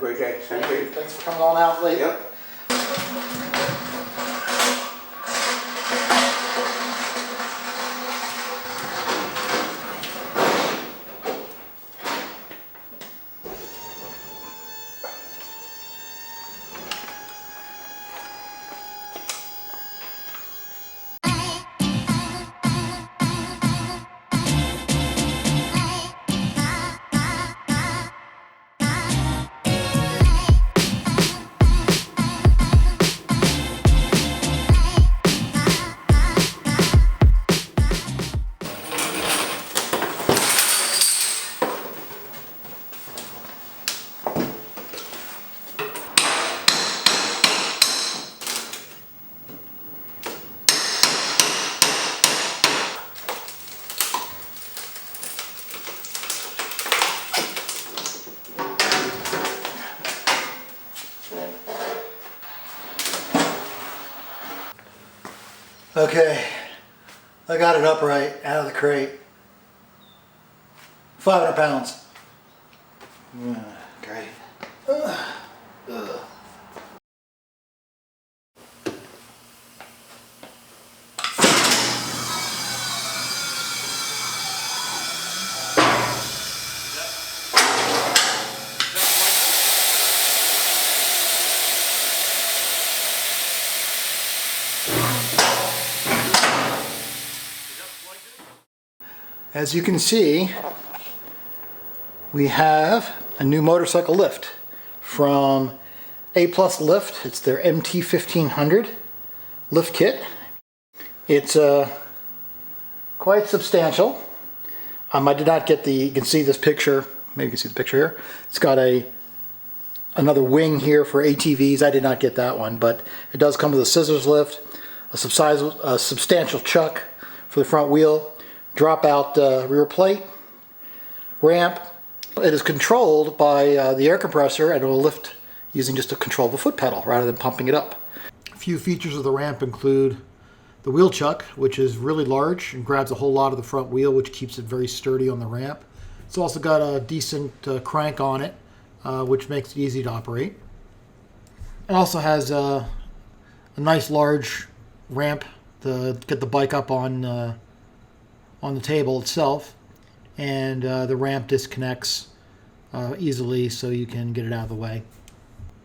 appreciate it. Thank you. Thanks for coming on out late. Yep. Okay, I got it upright out of the crate. 500 pounds. Great. As you can see, we have a new motorcycle lift from Aplus Lift. It's their MT1500 lift kit. It's quite substantial. I did not get the, you can see this picture, maybe you can see the picture here. It's got another wing here for ATVs. I did not get that one, but it does come with a scissors lift, a substantial chuck for the front wheel, drop out rear plate, ramp. It is controlled by the air compressor, and it will lift using just a control of a foot pedal rather than pumping it up. A few features of the ramp include the wheel chuck, which is really large and grabs a whole lot of the front wheel, which keeps it very sturdy on the ramp. It's also got a decent crank on it, which makes it easy to operate. It also has a nice large ramp to get the bike up on the table itself, and the ramp disconnects easily so you can get it out of the way.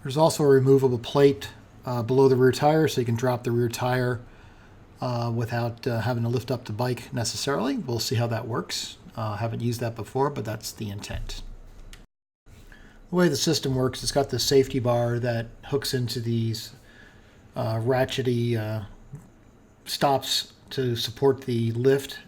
There's also a removable plate below the rear tire, so you can drop the rear tire without having to lift up the bike necessarily. We'll see how that works. Haven't used that before, but that's the intent. The way the system works, it's got the safety bar that hooks into these ratchety stops to support the lift.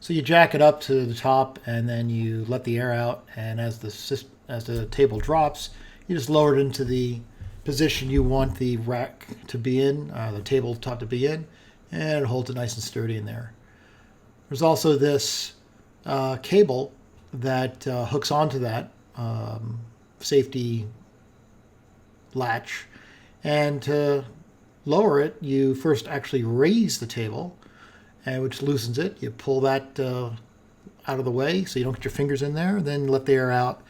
So you jack it up to the top, and then you let the air out, and as the table drops, you just lower it into the position you want the rack to be in, the tabletop to be in, and it holds it nice and sturdy in there. There's also this cable that hooks onto that safety latch, and to lower it, you first actually raise the table, which loosens it. You pull that out of the way so you don't get your fingers in there, then let the air out,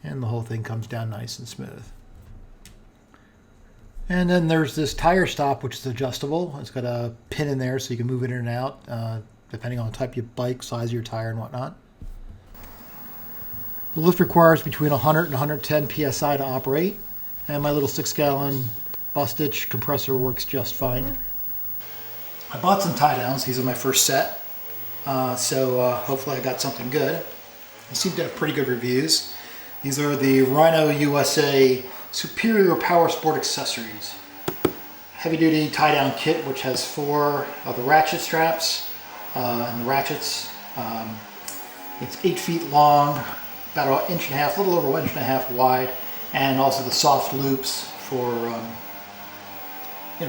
and the whole thing comes down nice and smooth. And then there's this tire stop, which is adjustable. It's got a pin in there so you can move it in and out depending on the type of your bike, size of your tire, and whatnot. The lift requires between 100 and 110 psi to operate, and my little 6-gallon bus ditch compressor works just fine. I bought some tie downs. These are my first set, so hopefully I got something good. They seem to have pretty good reviews. These are the Rhino USA Superior Power Sport Accessories heavy duty tie down kit, which has 4 of the ratchet straps and the ratchets. It's 8 feet long, about 1.5 inches, a little over 1.5 inches wide, and also the soft loops for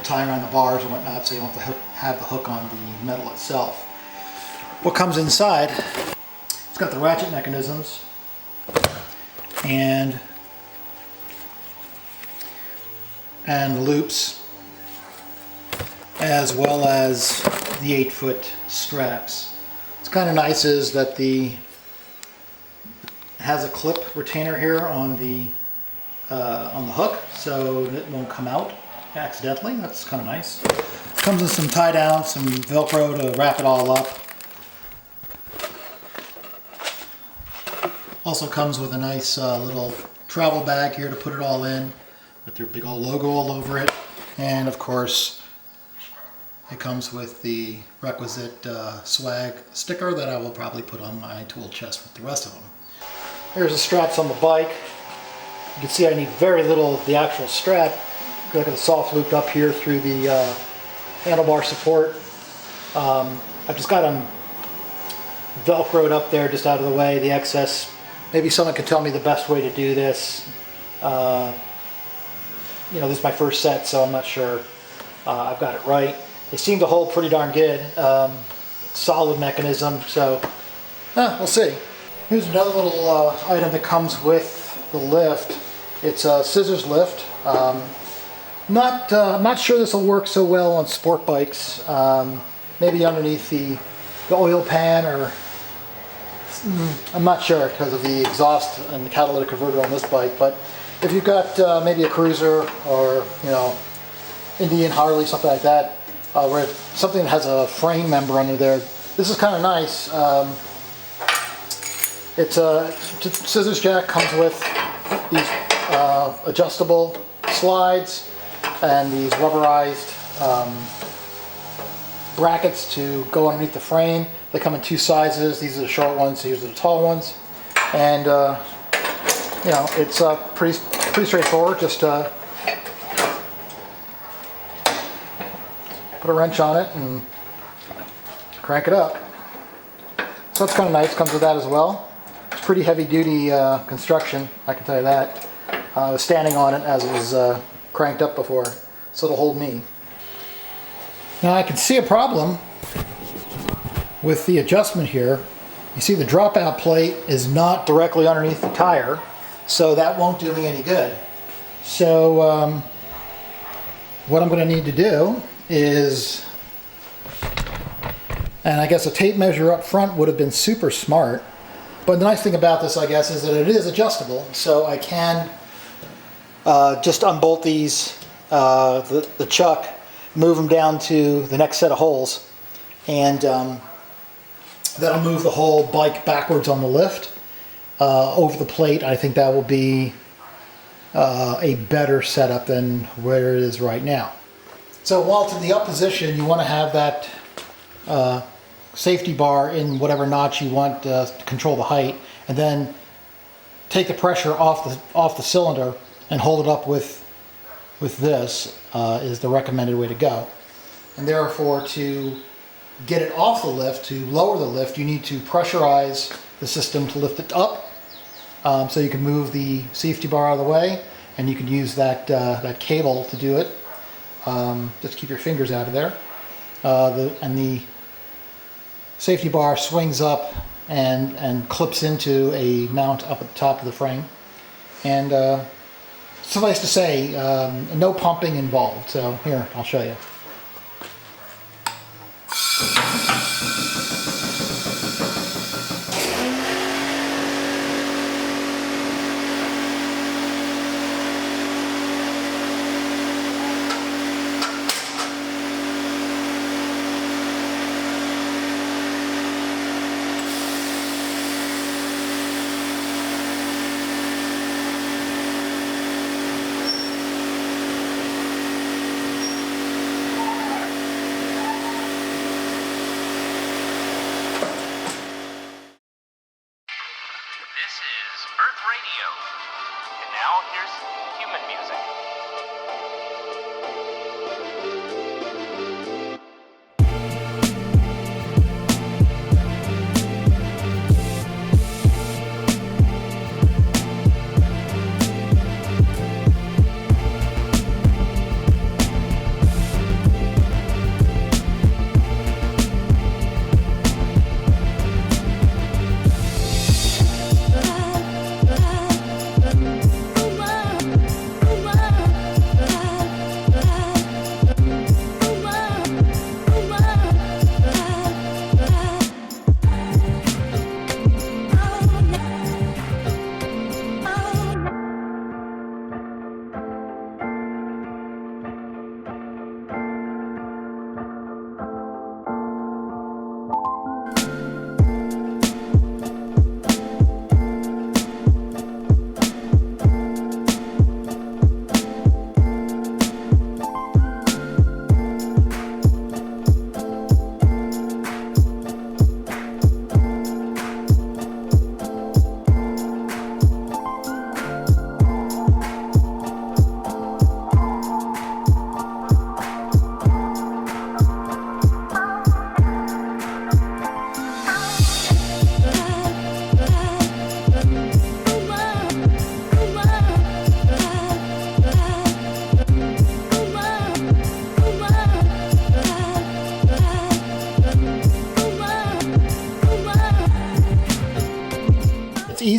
tying around the bars and whatnot, so you don't have to have the hook on the metal itself. What comes inside, it's got the ratchet mechanisms and the loops, as well as the 8-foot straps. What's kind of nice is that it has a clip retainer here on the on the hook, so it won't come out accidentally. That's kind of nice. Comes with some tie down, some Velcro to wrap it all up. Also comes with a nice little travel bag here to put it all in, with their big old logo all over it. And of course, it comes with the requisite swag sticker that I will probably put on my tool chest with the rest of them. Here's the straps on the bike. You can see I need very little of the actual strap. Look at the soft loop up here through the handlebar support. I've just got them Velcroed up there just out of the way, the excess. Maybe someone can tell me the best way to do this. You know, this is my first set, so I'm not sure I've got it right. They seem to hold pretty darn good. Solid mechanism, so we'll see. Here's another little item that comes with the lift. It's a scissors lift. I'm not sure this will work so well on sport bikes. Maybe underneath the oil pan, or I'm not sure because of the exhaust and the catalytic converter on this bike. But if you've got maybe a cruiser or Indian Harley, something like that, where something that has a frame member under there, this is kind of nice. It's a scissors jack, comes with these adjustable slides and these rubberized brackets to go underneath the frame. They come in two sizes. These are the short ones, these are the tall ones. And it's pretty straightforward. Just put a wrench on it and crank it up. So that's kind of nice, comes with that as well. It's pretty heavy duty construction, I can tell you that. I was standing on it as it was cranked up before, so it'll hold me. Now I can see a problem with the adjustment here. You see the dropout plate is not directly underneath the tire, so that won't do me any good. So what I'm going to need to do is, and I guess a tape measure up front would have been super smart, but the nice thing about this, I guess, is that it is adjustable, so I can just unbolt these, the chuck, move them down to the next set of holes, and that'll move the whole bike backwards on the lift over the plate. I think that will be a better setup than where it is right now. So while it's in the up position, you want to have that safety bar in whatever notch you want to control the height, and then take the pressure off the cylinder and hold it up with this is the recommended way to go. And therefore, to get it off the lift, to lower the lift, you need to pressurize the system to lift it up. So you can move the safety bar out of the way, and you can use that cable to do it. Just keep your fingers out of there. And the safety bar swings up and clips into a mount up at the top of the frame. And suffice to say, no pumping involved. So here, I'll show you. And now here's human music.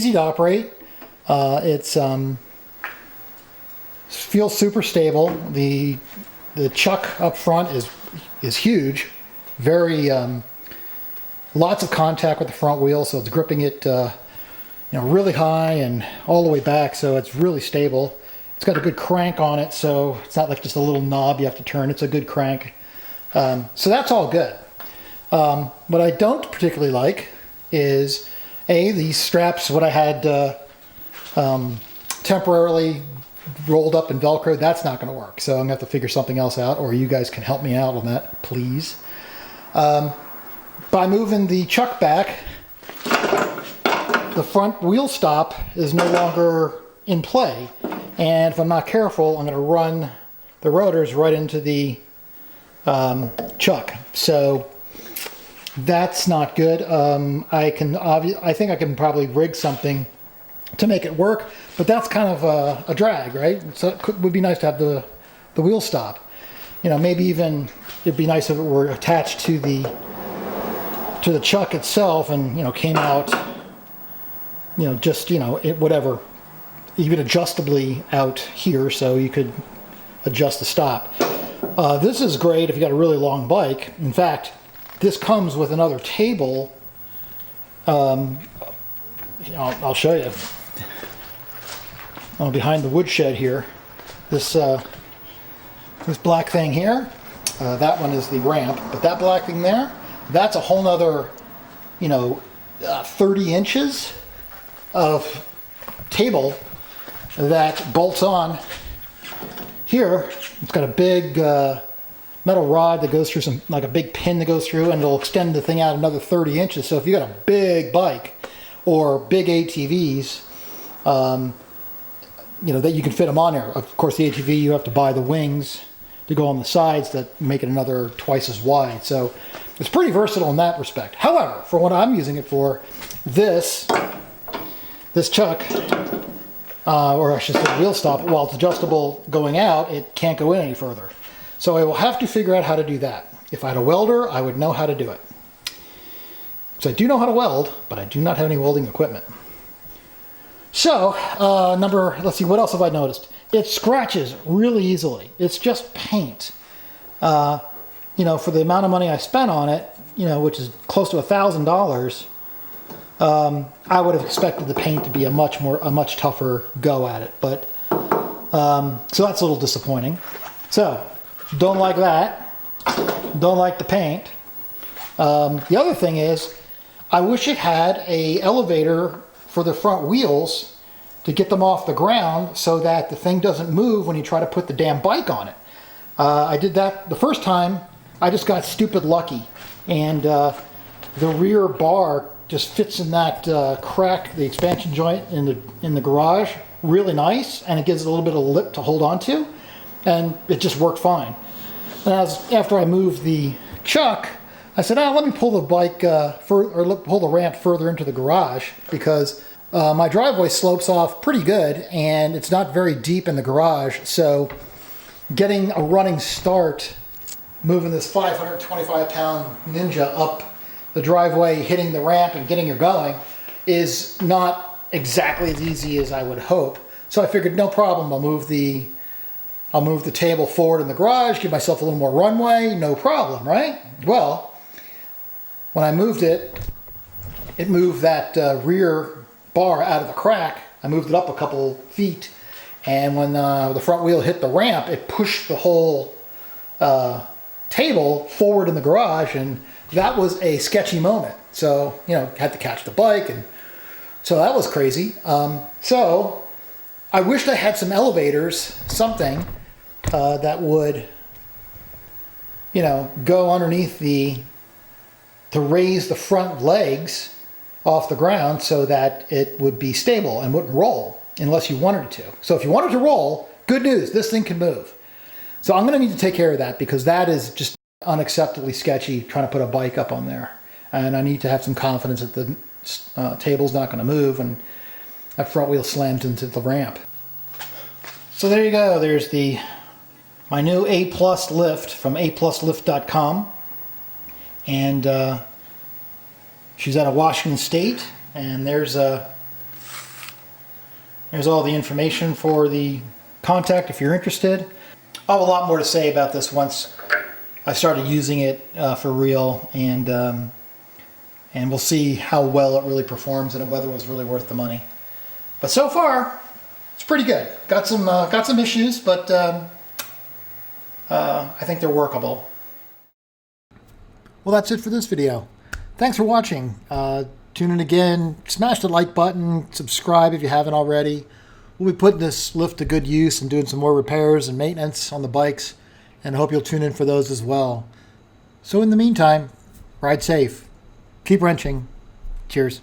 easy to operate. It's feels super stable. The chuck up front is huge. Very lots of contact with the front wheel, so it's gripping it really high and all the way back, so it's really stable. It's got a good crank on it, so it's not like just a little knob you have to turn. It's a good crank. So that's all good. What I don't particularly like is these straps. What I had temporarily rolled up and Velcro, that's not going to work. So I'm going to have to figure something else out, or you guys can help me out on that, please. By moving the chuck back, the front wheel stop is no longer in play. And if I'm not careful, I'm going to run the rotors right into the chuck. So that's not good. I think I can probably rig something to make it work, but that's kind of a drag, right? So it would be nice to have the wheel stop. Maybe even it'd be nice if it were attached to the chuck itself and came out, whatever, even adjustably out here, so you could adjust the stop. This is great if you got a really long bike. In fact, this comes with another table. I'll show you. Behind the woodshed here, this black thing here, that one is the ramp, but that black thing there, that's a whole nother 30 inches of table that bolts on here. It's got a big metal rod that goes through like a big pin that goes through, and it'll extend the thing out another 30 inches. So if you got a big bike or big ATVs, that you can fit them on there. Of course, the ATV, you have to buy the wings to go on the sides that make it another twice as wide. So it's pretty versatile in that respect. However, for what I'm using it for, this chuck, or I should say wheel stop, while it's adjustable going out, it can't go in any further. So I will have to figure out how to do that. If I had a welder, I would know how to do it. So I do know how to weld, but I do not have any welding equipment. So, let's see, what else have I noticed? It scratches really easily. It's just paint. For the amount of money I spent on it, which is close to $1,000, I would have expected the paint to be a much tougher go at it. But, so that's a little disappointing. So, don't like that. Don't like the paint. The other thing is, I wish it had an elevator for the front wheels to get them off the ground so that the thing doesn't move when you try to put the damn bike on it. I did that the first time. I just got stupid lucky, and the rear bar just fits in that crack, the expansion joint in the garage, really nice, and it gives it a little bit of lip to hold on to, and it just worked fine. And after I moved the chuck, I said, let me pull the bike pull the ramp further into the garage, because my driveway slopes off pretty good and it's not very deep in the garage. So getting a running start, moving this 525-pound Ninja up the driveway, hitting the ramp and getting her going, is not exactly as easy as I would hope. So I figured, no problem, I'll move the table forward in the garage, give myself a little more runway, no problem, right? Well, when I moved it, it moved that rear bar out of the crack. I moved it up a couple feet, and when the front wheel hit the ramp, it pushed the whole table forward in the garage, and that was a sketchy moment. So, had to catch the bike, and so that was crazy. So I wished I had some elevators, something that would, go underneath to raise the front legs off the ground so that it would be stable and wouldn't roll unless you wanted it to. So if you wanted to roll, good news, this thing can move. So I'm going to need to take care of that, because that is just unacceptably sketchy, trying to put a bike up on there. And I need to have some confidence that the table's not going to move and that front wheel slams into the ramp. So there you go. There's my new Aplus Lift from apluslift.com. And she's out of Washington State, and there's There's all the information for the contact if you're interested. I'll have a lot more to say about this once I started using it for real, and we'll see how well it really performs and whether it was really worth the money. But so far, it's pretty good. Got some issues, but I think they're workable. Well, that's it for this video. Thanks for watching. Tune in again. Smash the like button. Subscribe if you haven't already. We'll be putting this lift to good use and doing some more repairs and maintenance on the bikes, and I hope you'll tune in for those as well. So in the meantime, ride safe. Keep wrenching. Cheers.